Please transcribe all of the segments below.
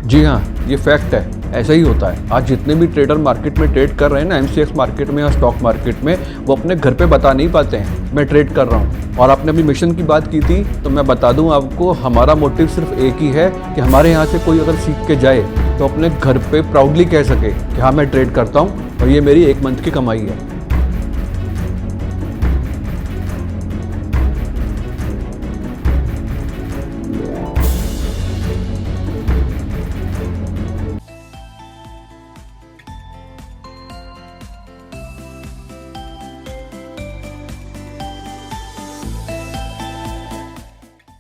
जी हाँ, ये फैक्ट है, ऐसा ही होता है। आज जितने भी ट्रेडर मार्केट में ट्रेड कर रहे हैं ना, एमसीएक्स मार्केट में या स्टॉक मार्केट में, वो अपने घर पे बता नहीं पाते हैं मैं ट्रेड कर रहा हूँ। और आपने अपनी मिशन की बात की थी, तो मैं बता दूं आपको, हमारा मोटिव सिर्फ एक ही है कि हमारे यहाँ से कोई अगर सीख के जाए तो अपने घर पे प्राउडली कह सके कि हाँ मैं ट्रेड करता हूँ और ये मेरी 1 मंथ की कमाई है।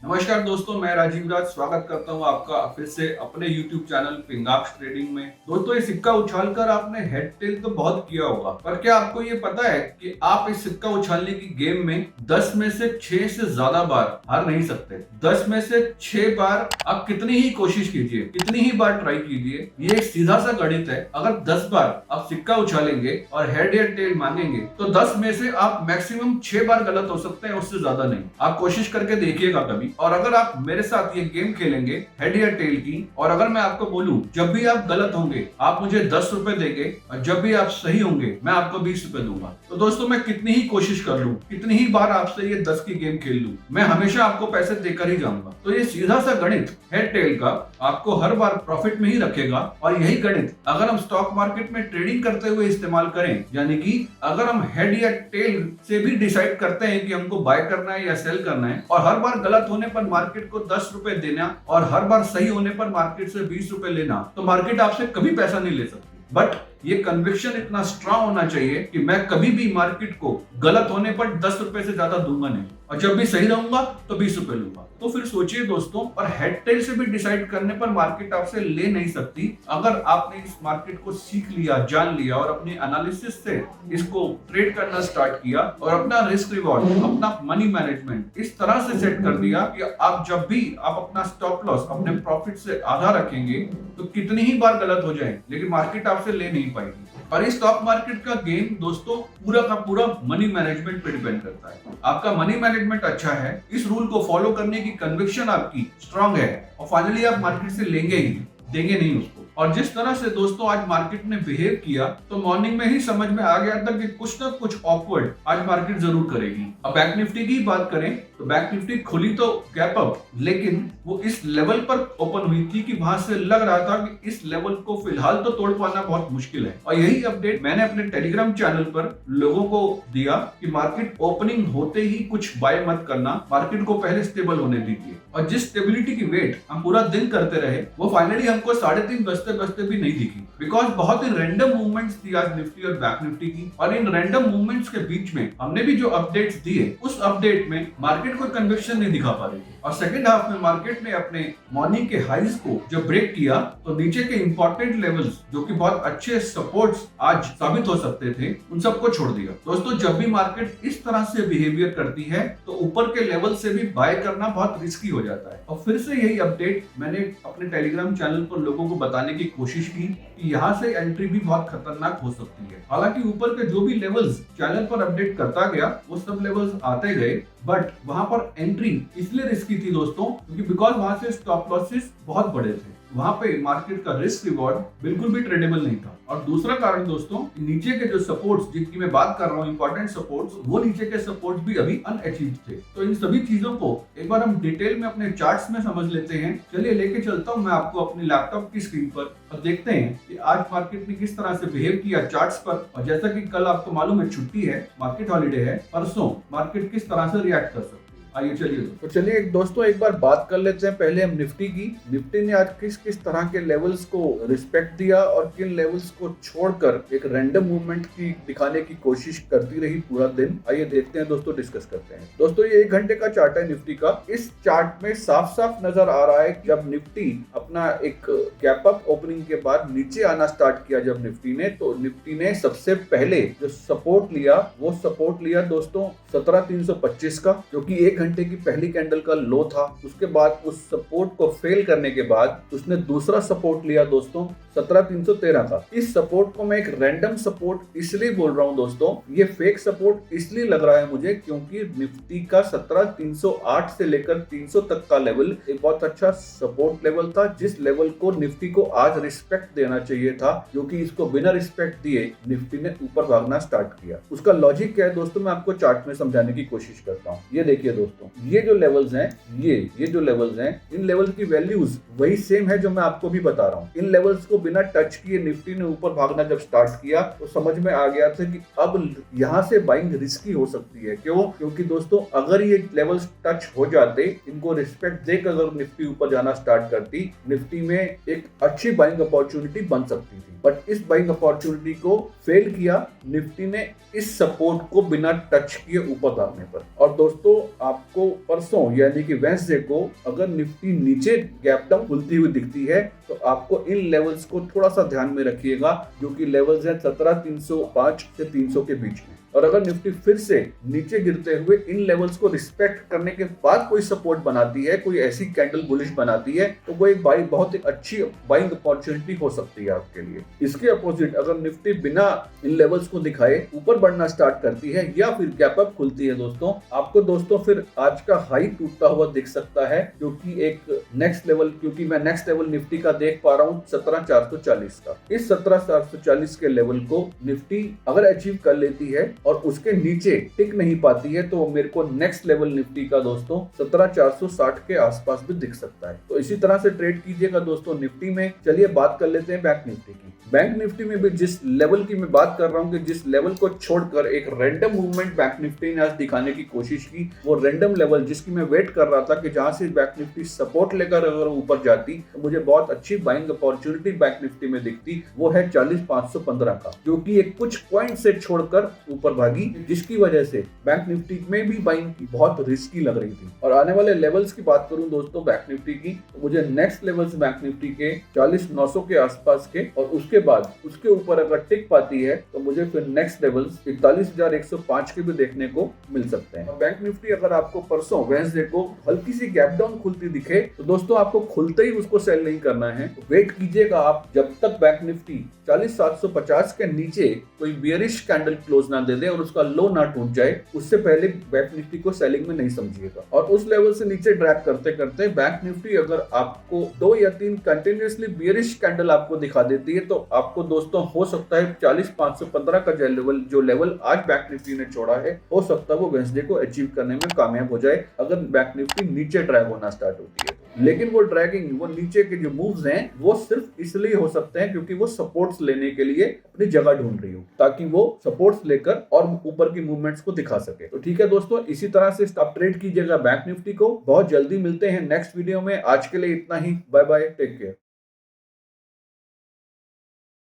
नमस्कार दोस्तों, मैं राजीव राज स्वागत करता हूं आपका फिर से अपने YouTube चैनल पिंगाक्ष ट्रेडिंग में। दोस्तों, ये सिक्का उछालकर आपने हेड टेल तो बहुत किया होगा, पर क्या आपको ये पता है कि आप इस सिक्का उछालने की गेम में 10 में से 6 से ज्यादा बार हार नहीं सकते। 10 में से 6 बार आप कितनी ही कोशिश कीजिए, कितनी ही बार ट्राई कीजिए, ये एक सीधा सा गणित है। अगर 10 बार आप सिक्का उछालेंगे और हेड या टेल मांगेंगे तो 10 में से आप मैक्सिमम 6 बार गलत हो सकते हैं, उससे ज्यादा नहीं। आप कोशिश करके देखिएगा कभी। और अगर आप मेरे साथ ये गेम खेलेंगे हेड या टेल की, और अगर मैं आपको बोलूं जब भी आप गलत होंगे आप मुझे 10 रुपए देंगे और जब भी आप सही होंगे मैं आपको 20 रुपए दूंगा, तो दोस्तों मैं कितनी ही कोशिश कर लूं, कितनी ही बार आपसे ये 10 की गेम खेल लूं, मैं हमेशा आपको पैसे देकर ही जाऊंगा। तो ये सीधा सा गणित हेड टेल का आपको हर बार प्रॉफिट में ही रखेगा। और यही गणित अगर हम स्टॉक मार्केट में ट्रेडिंग करते हुए इस्तेमाल करें, यानी कि अगर हम हेड या टेल से भी डिसाइड करते हैं कि हमको बाय करना है या सेल करना है, और हर बार गलत होने पर मार्केट को 10 रुपए देना और हर बार सही होने पर मार्केट से 20 रुपए लेना, तो मार्केट आपसे कभी पैसा नहीं ले सकती। बट ये कन्विक्शन इतना स्ट्रांग होना चाहिए कि मैं कभी भी मार्केट को गलत होने पर 10 रुपए से ज्यादा दूंगा नहीं, और जब भी सही रहूंगा तो 20 रुपए लूंगा। तो फिर सोचिए दोस्तों, और हेड टेल से भी डिसाइड करने पर मार्केट आपसे ले नहीं सकती। अगर आपने इस मार्केट को सीख लिया, जान लिया और अपनी एनालिसिस से इसको ट्रेड करना स्टार्ट किया और अपना रिस्क रिवॉर्ड, अपना मनी मैनेजमेंट इस तरह से सेट कर दिया कि आप जब भी आप अपना स्टॉप लॉस अपने प्रॉफिट से आधा रखेंगे तो कितनी ही बार गलत हो जाए लेकिन मार्केट आपसे ले नहीं पाएगी। और इस स्टॉक मार्केट का गेम दोस्तों पूरा का पूरा मनी मैनेजमेंट पे डिपेंड करता है। आपका मनी मैनेजमेंट अच्छा है, इस रूल को फॉलो करने की कन्विक्शन आपकी स्ट्रांग है, और फाइनली आप मार्केट से लेंगे ही, देंगे नहीं उसको। और जिस तरह से दोस्तों आज मार्केट ने बिहेव किया, तो मॉर्निंग में ही समझ में आ गया था कि कुछ ना कुछ ऑकवर्ड आज मार्केट जरूर करेगी। अब बैंक निफ्टी की बात करें तो बैंक निफ्टी खुली तो गैप अप, लेकिन वो इस लेवल पर ओपन हुई थी कि वहां से लग रहा था कि इस लेवल को फिलहाल तो तोड़ पाना बहुत मुश्किल है। और यही अपडेट मैंने अपने टेलीग्राम चैनल पर लोगों को दिया कि मार्केट ओपनिंग होते ही कुछ बाय मत करना, मार्केट को पहले स्टेबल होने दीजिए। और जिस स्टेबिलिटी की वेट हम पूरा दिन करते रहे, वो फाइनली हमको 3:30 बजते बजते भी नहीं दिखी, बिकॉज बहुत ही रैंडम मूवमेंट्स थी आज निफ्टी और बैंक निफ्टी की। और इन रैंडम मूवमेंट्स के बीच में हमने भी जो अपडेट्स दिए, उस अपडेट में मार्केट को कन्विक्शन नहीं दिखा पा रही थी। और सेकंड हाफ में मार्केट ने अपने मॉर्निंग के हाईज को जब ब्रेक किया, तो नीचे के इंपॉर्टेंट लेवल्स जो कि बहुत अच्छे सपोर्ट्स आज साबित हो सकते थे, उन सबको छोड़ दिया। दोस्तों, जब भी मार्केट इस तरह से बिहेवियर करती है तो ऊपर के लेवल से भी बाय करना बहुत रिस्की हो जाता है। और फिर से यही अपडेट मैंने अपने टेलीग्राम चैनल पर लोगों को बताने की कोशिश की कि यहाँ से एंट्री भी बहुत खतरनाक हो सकती है। हालांकि ऊपर के जो भी लेवल्स चैनल पर अपडेट करता गया, वो सब लेवल्स आते गए, बट वहां पर एंट्री इसलिए रिस्की थी दोस्तों क्योंकि बिकॉज वहां से स्टॉप लॉसेस बहुत बड़े थे। वहां पे मार्केट का रिस्क रिवॉर्ड बिल्कुल भी ट्रेडेबल नहीं था। और दूसरा कारण दोस्तों, नीचे के जो सपोर्ट्स जिनकी मैं बात कर रहा हूँ, इंपॉर्टेंट सपोर्ट्स, वो नीचे के सपोर्ट्स भी अभी अनअचीव्ड थे। तो इन सभी चीजों को एक बार हम डिटेल में अपने चार्ट्स में समझ लेते हैं। चलिए लेके चलता हूँ मैं आपको अपनी लैपटॉप की स्क्रीन पर, और देखते हैं कि आज मार्केट ने किस तरह से बिहेव किया चार्ट्स पर। और जैसा कि कल आपको मालूम है छुट्टी है, मार्केट हॉलीडे है, परसों मार्केट किस तरह से रिएक्ट कर सकती है। आइए चलिए तो चलिए दोस्तों एक बार बात कर लेते हैं पहले हम निफ्टी की। निफ्टी ने आज किस किस तरह के लेवल्स को रिस्पेक्ट दिया और किन लेवल्स को छोड़कर एक रैंडम मूवमेंट की दिखाने की कोशिश करती रही पूरा दिन। आइए देखते हैं दोस्तों, डिस्कस करते हैं। दोस्तों, ये 1 घंटे का चार्ट है निफ्टी का। इस चार्ट में साफ साफ नजर आ रहा है कि जब निफ्टी अपना एक गैप अप ओपनिंग के बाद नीचे आना स्टार्ट किया जब निफ्टी ने, तो निफ्टी ने सबसे पहले जो सपोर्ट लिया, वो सपोर्ट लिया दोस्तों 17,325 का, जो कि 1 घंटे की पहली कैंडल का लो था। उसके बाद उस सपोर्ट को फेल करने के बाद उसने दूसरा सपोर्ट लिया दोस्तों 17,313 का। इस सपोर्ट को मैं एक रैंडम सपोर्ट इसलिए बोल रहा हूँ दोस्तों, ये फेक सपोर्ट इसलिए लग रहा है मुझे क्योंकि निफ्टी का 17,308 से लेकर 300 तक का लेवल एक बहुत अच्छा सपोर्ट लेवल था, जिस लेवल को निफ्टी को आज रिस्पेक्ट देना चाहिए था, जो कि इसको बिना रिस्पेक्ट दिए निफ्टी ने ऊपर भागना स्टार्ट किया। उसका लॉजिक क्या है दोस्तों, मैं आपको चार्ट में समझाने की कोशिश करता हूँ। ये देखिए दोस्तों, ये जो लेवल्स हैं, ये जो लेवल्स हैं, इन लेवल्स की वैल्यूज वही सेम है जो मैं आपको भी बता रहा हूँ। इन लेवल्स को बिना टच किए निफ्टी ने ऊपर भागना जब स्टार्ट किया तो समझ में आ गया था कि अब यहाँ से बाइंग रिस्की हो सकती है। क्यों? क्योंकि दोस्तों अगर ये लेवल्स टच हो जाते, इनको रिस्पेक्ट देकर अगर निफ्टी ऊपर जाना स्टार्ट करती, निफ्टी में एक अच्छी बाइंग अपॉर्चुनिटी बन सकती थी। बट इस बाइंग अपॉर्चुनिटी को फेल किया निफ्टी ने इस सपोर्ट को बिना टच किए ऊपर भागने पर। और दोस्तों आपको परसों यानी कि वेडनेसडे को अगर निफ्टी नीचे गैप डाउन खुलती हुई दिखती है तो आपको इन लेवल्स को थोड़ा सा ध्यान में रखिएगा, जो कि लेवल्स हैं 17,305 से 300 के बीच में। और अगर निफ्टी फिर से नीचे गिरते हुए इन लेवल्स को रिस्पेक्ट करने के बाद कोई सपोर्ट बनाती है, कोई ऐसी कैंडल बुलिश बनाती है, तो वो एक बहुत ही अच्छी बाइंग अपॉर्चुनिटी हो सकती है आपके लिए। इसके अपोजिट अगर निफ्टी बिना इन लेवल्स को दिखाए ऊपर बढ़ना स्टार्ट करती है या फिर गैप अप खुलती है दोस्तों, आपको दोस्तों फिर आज का हाई टूटता हुआ दिख सकता है, जो कि एक नेक्स्ट लेवल, क्योंकि मैं नेक्स्ट लेवल निफ्टी का देख पा रहा हूँ 17,440 का। इस 17,440 के लेवल को निफ्टी अगर अचीव कर लेती है और उसके नीचे टिक नहीं पाती है तो मेरे को नेक्स्ट लेवल निफ्टी का दोस्तों 17,460 के आसपास भी दिख सकता है। तो इसी तरह से ट्रेड कीजिएगा दोस्तों निफ्टी में। चलिए बात कर लेते हैं बैंक निफ्टी की। बैंक निफ्टी में भी जिस लेवल की मैं बात कर रहा हूँ कि जिस लेवल को छोड़कर एक रैंडम मूवमेंट बैंक निफ्टी ने आज दिखाने की कोशिश की, वो रैंडम लेवल जिसकी मैं वेट कर रहा था कि जहां से बैंक निफ्टी सपोर्ट लेकर अगर ऊपर जाती तो मुझे बहुत अच्छी बाइंग अपॉर्चुनिटी बैंक निफ्टी में दिखती, वो है 40,515 का, जो कि एक कुछ पॉइंट से छोड़कर ऊपर भागी, जिसकी वजह से बैंक निफ्टी में भी बाइंग बहुत रिस्की लग रही थी। और आने वाले लेवल्स की बात करूं दोस्तों बैंक निफ्टी की, तो मुझे नेक्स्ट लेवल्स बैंक निफ्टी के 40,900 के आसपास के, और उसके बाद उसके ऊपर अगर टिक पाती है तो मुझे फिर नेक्स्ट लेवल्स 41,105 के भी देखने को मिल सकते हैं। बैंक निफ्टी अगर आपको परसों वेडनेसडे को हल्की सी गैप डाउन खुलती दिखे तो दोस्तों आपको खुलते ही उसको सेल नहीं करना है, वेट कीजिएगा आप जब तक बैंक निफ्टी 40,750 के नीचे कोई बियरिश कैंडल क्लोज ना दे दे और उसका लो ना टूट जाए, उससे पहले बैंक निफ्टी को सेलिंग में नहीं समझिएगा। और उस लेवल से नीचे ड्रैग करते करते बैंक निफ्टी अगर आपको 2 या 3 कंटिन्यूअसली बियरिश कैंडल आपको दिखा देती है तो आपको दोस्तों हो सकता है 40,515 का जो लेवल आज बैंक निफ्टी ने छोड़ा है, हो सकता है वो वेडनेसडे को अचीव करने में कामयाब हो जाए अगर बैंक निफ्टी नीचे ड्रैग होना स्टार्ट होती है। लेकिन वो ड्रैगिंग, वो नीचे के जो मूव्स हैं वो सिर्फ इसलिए हो सकते हैं क्योंकि वो सपोर्ट्स लेने के लिए अपनी जगह ढूंढ रही हो, ताकि वो सपोर्ट्स लेकर और ऊपर की मूवमेंट्स को दिखा सके। तो ठीक है दोस्तों, इसी तरह से आप ट्रेड कीजिएगा बैंक निफ्टी को। बहुत जल्दी मिलते हैं नेक्स्ट वीडियो में। आज के लिए इतना ही। Bye bye, take care.